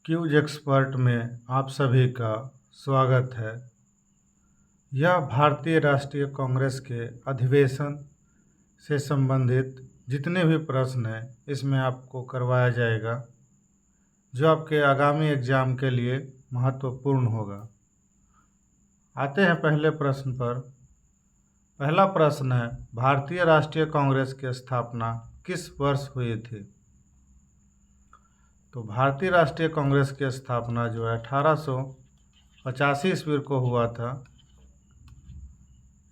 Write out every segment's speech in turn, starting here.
Cues expert में आप सभी का स्वागत है। यह भारतीय राष्ट्रीय कांग्रेस के अधिवेशन से संबंधित जितने भी प्रश्न हैं इसमें आपको करवाया जाएगा, जो आपके आगामी एग्जाम के लिए महत्वपूर्ण होगा। आते हैं पहले प्रश्न पर। पहला प्रश्न है, भारतीय राष्ट्रीय कांग्रेस की स्थापना किस वर्ष हुई थी? तो भारतीय राष्ट्रीय कांग्रेस की स्थापना जो है 1885 ईस्वी को हुआ था,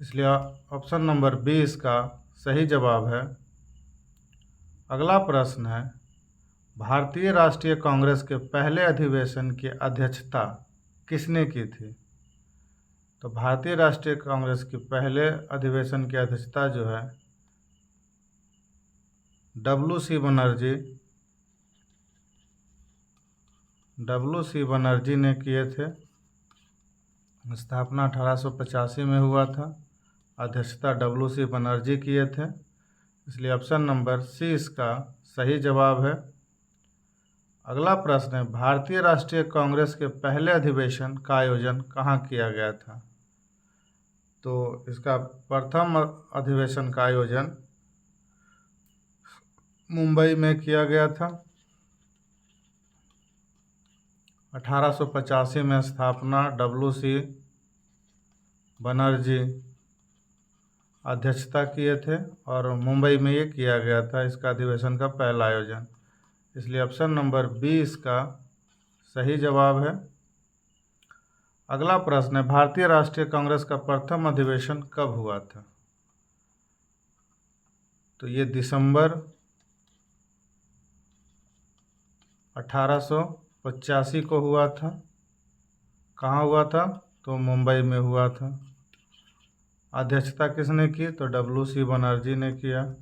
इसलिए ऑप्शन नंबर 20 का सही जवाब है। अगला प्रश्न है, भारतीय राष्ट्रीय कांग्रेस के पहले अधिवेशन की अध्यक्षता किसने की थी? तो भारतीय राष्ट्रीय कांग्रेस के पहले अधिवेशन की अध्यक्षता जो है डब्ल्यू सी बनर्जी ने किए थे। स्थापना 1885 में हुआ था, अध्यक्षता डब्ल्यू.सी. बनर्जी किए थे, इसलिए ऑप्शन नंबर सी इसका सही जवाब है। अगला प्रश्न है, भारतीय राष्ट्रीय कांग्रेस के पहले अधिवेशन का आयोजन कहाँ किया गया था? तो इसका प्रथम अधिवेशन का आयोजन मुंबई में किया गया था। 1885 में स्थापना, डब्ल्यू.सी. बनर्जी अध्यक्षता किए थे और मुंबई में ये किया गया था इसका अधिवेशन का पहला आयोजन, इसलिए ऑप्शन नंबर 20 का सही जवाब है। अगला प्रश्न है, भारतीय राष्ट्रीय कांग्रेस का प्रथम अधिवेशन कब हुआ था? तो ये दिसंबर 1885 को हुआ था। कहाँ हुआ था? तो मुंबई में हुआ था। अध्यक्षता किसने की? तो डब्ल्यू.सी. बनर्जी ने किया,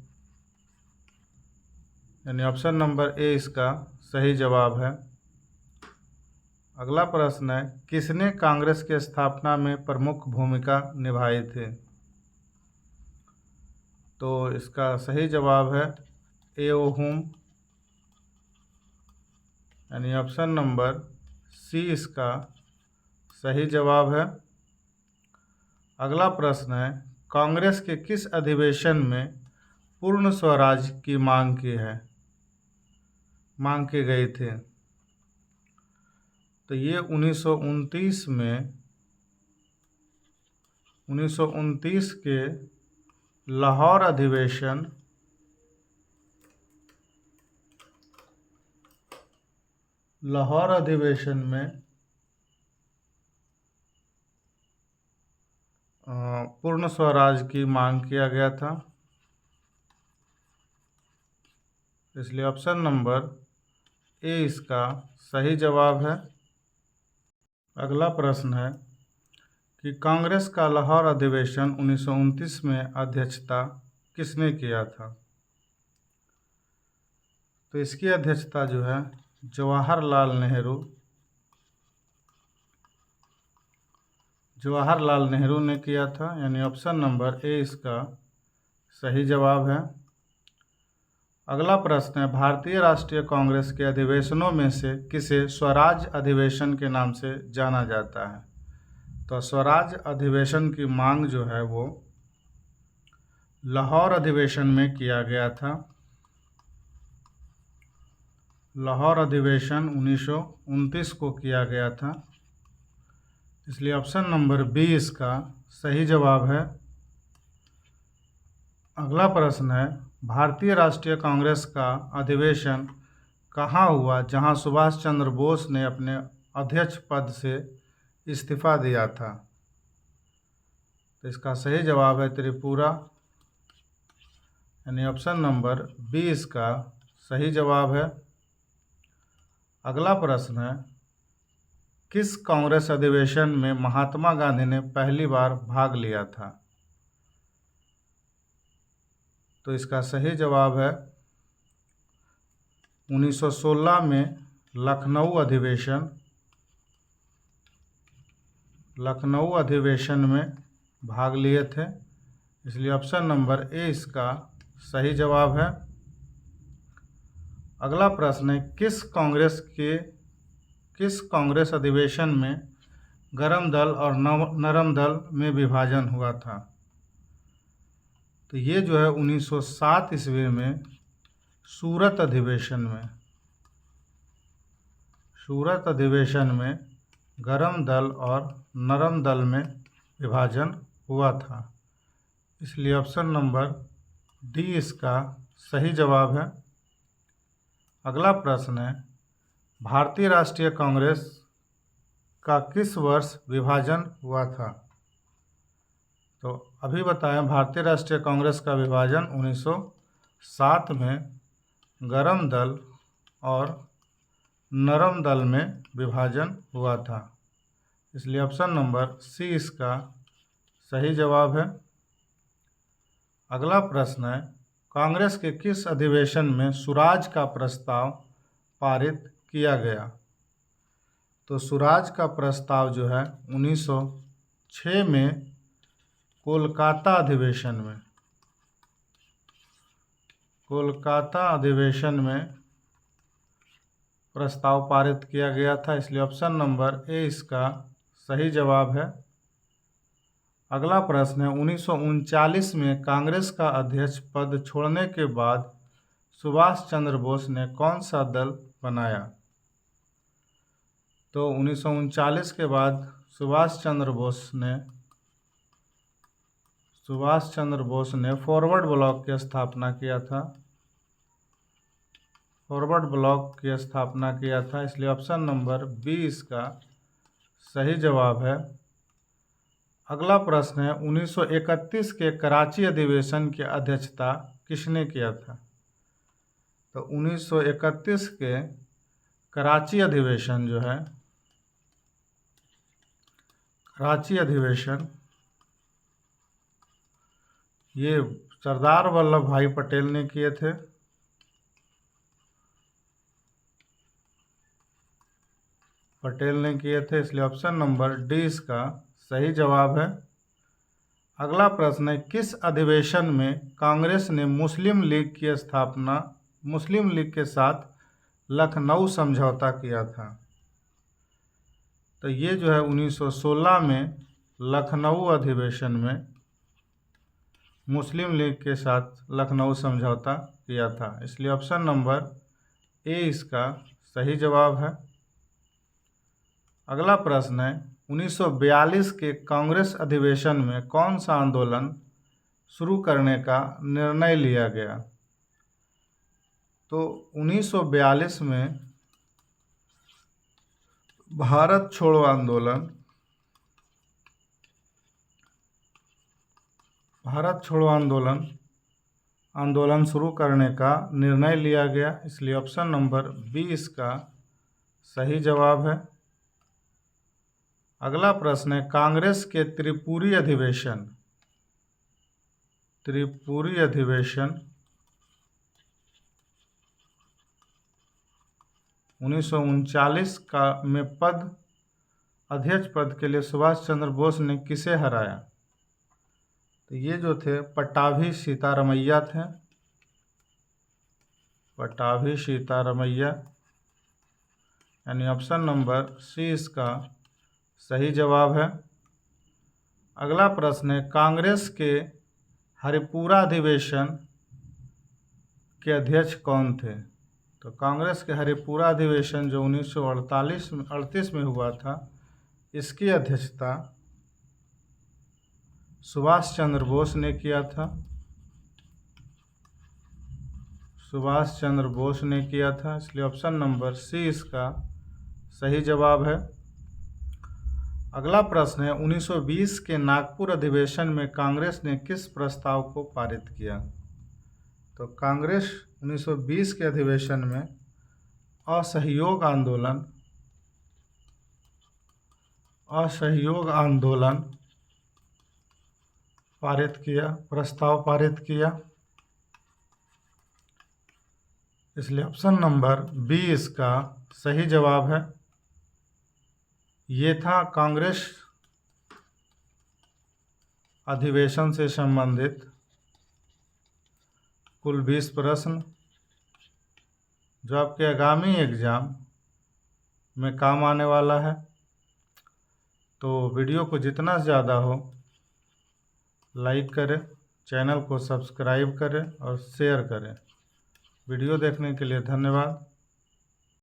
यानी ऑप्शन नंबर ए इसका सही जवाब है। अगला प्रश्न है, किसने कांग्रेस की स्थापना में प्रमुख भूमिका निभाई थी? तो इसका सही जवाब है ए ओ हुम, यानी ऑप्शन नंबर सी इसका सही जवाब है। अगला प्रश्न है, कांग्रेस के किस अधिवेशन में पूर्ण स्वराज की मांग की गई थी? तो ये 1929 के लाहौर अधिवेशन में पूर्ण स्वराज की मांग किया गया था, इसलिए ऑप्शन नंबर ए इसका सही जवाब है। अगला प्रश्न है कि कांग्रेस का लाहौर अधिवेशन 1929 में अध्यक्षता किसने किया था? तो इसकी अध्यक्षता जो है जवाहरलाल नेहरू ने किया था, यानी ऑप्शन नंबर ए इसका सही जवाब है। अगला प्रश्न है, भारतीय राष्ट्रीय कांग्रेस के अधिवेशनों में से किसे स्वराज अधिवेशन के नाम से जाना जाता है? तो स्वराज अधिवेशन की मांग जो है वो लाहौर अधिवेशन में किया गया था। लाहौर अधिवेशन 1929 को किया गया था, इसलिए ऑप्शन नंबर 20 का सही जवाब है। अगला प्रश्न है, भारतीय राष्ट्रीय कांग्रेस का अधिवेशन कहाँ हुआ जहाँ सुभाष चंद्र बोस ने अपने अध्यक्ष पद से इस्तीफा दिया था? तो इसका सही जवाब है त्रिपुरा, यानी ऑप्शन नंबर 20 का सही जवाब है। अगला प्रश्न है, किस कांग्रेस अधिवेशन में महात्मा गांधी ने पहली बार भाग लिया था? तो इसका सही जवाब है 1916 में लखनऊ अधिवेशन में भाग लिए थे, इसलिए ऑप्शन नंबर ए इसका सही जवाब है। अगला प्रश्न है, किस कांग्रेस के किस कांग्रेस अधिवेशन में गरम दल और नरम दल में विभाजन हुआ था? तो ये जो है 1907 ईस्वी में सूरत अधिवेशन में गरम दल और नरम दल में विभाजन हुआ था। इसलिए ऑप्शन नंबर डी इसका सही जवाब है। अगला प्रश्न है, भारतीय राष्ट्रीय कांग्रेस का किस वर्ष विभाजन हुआ था? तो अभी बताएं, भारतीय राष्ट्रीय कांग्रेस का विभाजन 1907 में गरम दल और नरम दल में विभाजन हुआ था। इसलिए ऑप्शन नंबर सी इसका सही जवाब है। अगला प्रश्न है, कांग्रेस के किस अधिवेशन में सुराज का प्रस्ताव पारित किया गया? तो सुराज का प्रस्ताव जो है 1906 में कोलकाता अधिवेशन में प्रस्ताव पारित किया गया था। इसलिए ऑप्शन नंबर ए इसका सही जवाब है। अगला प्रश्न है, 1939 में कांग्रेस का अध्यक्ष पद छोड़ने के बाद सुभाष चंद्र बोस ने कौन सा दल बनाया? तो 1939 के बाद सुभाष चंद्र बोस ने फॉरवर्ड ब्लॉक की स्थापना किया था। इसलिए ऑप्शन नंबर बी इसका सही जवाब है। अगला प्रश्न है, 1931 के कराची अधिवेशन की अध्यक्षता किसने किया था? तो 1931 के कराची अधिवेशन जो है, कराची अधिवेशन ये सरदार वल्लभ भाई पटेल ने किए थे। इसलिए ऑप्शन नंबर डी इसका सही जवाब है। अगला प्रश्न है, किस अधिवेशन में कांग्रेस ने मुस्लिम लीग के साथ लखनऊ समझौता किया था? तो ये जो है 1916 में लखनऊ अधिवेशन में मुस्लिम लीग के साथ लखनऊ समझौता किया था। इसलिए ऑप्शन नंबर ए इसका सही जवाब है। अगला प्रश्न है, 1942 के कांग्रेस अधिवेशन में कौन सा आंदोलन शुरू करने का निर्णय लिया गया? तो 1942 में भारत छोड़ो आंदोलन शुरू करने का निर्णय लिया गया। इसलिए ऑप्शन नंबर बी इसका सही जवाब है। अगला प्रश्न है, कांग्रेस के त्रिपुरी अधिवेशन 1939 में अध्यक्ष पद के लिए सुभाष चंद्र बोस ने किसे हराया? तो ये जो थे पट्टाभी सीतारमैया यानी ऑप्शन नंबर सी इसका सही जवाब है। अगला प्रश्न है, कांग्रेस के हरिपुरा अधिवेशन के अध्यक्ष कौन थे? तो कांग्रेस के हरिपुरा अधिवेशन जो 1938 में हुआ था, इसकी अध्यक्षता सुभाष चंद्र बोस ने किया था। इसलिए ऑप्शन नंबर सी इसका सही जवाब है। अगला प्रश्न है, 1920 के नागपुर अधिवेशन में कांग्रेस ने किस प्रस्ताव को पारित किया? तो कांग्रेस 1920 के अधिवेशन में असहयोग आंदोलन प्रस्ताव पारित किया। इसलिए ऑप्शन नंबर बी इसका सही जवाब है। ये था कांग्रेस अधिवेशन से संबंधित कुल 20 प्रश्न जो आपके आगामी एग्जाम में काम आने वाला है। तो वीडियो को जितना ज़्यादा हो लाइक करें, चैनल को सब्सक्राइब करें और शेयर करें। वीडियो देखने के लिए धन्यवाद।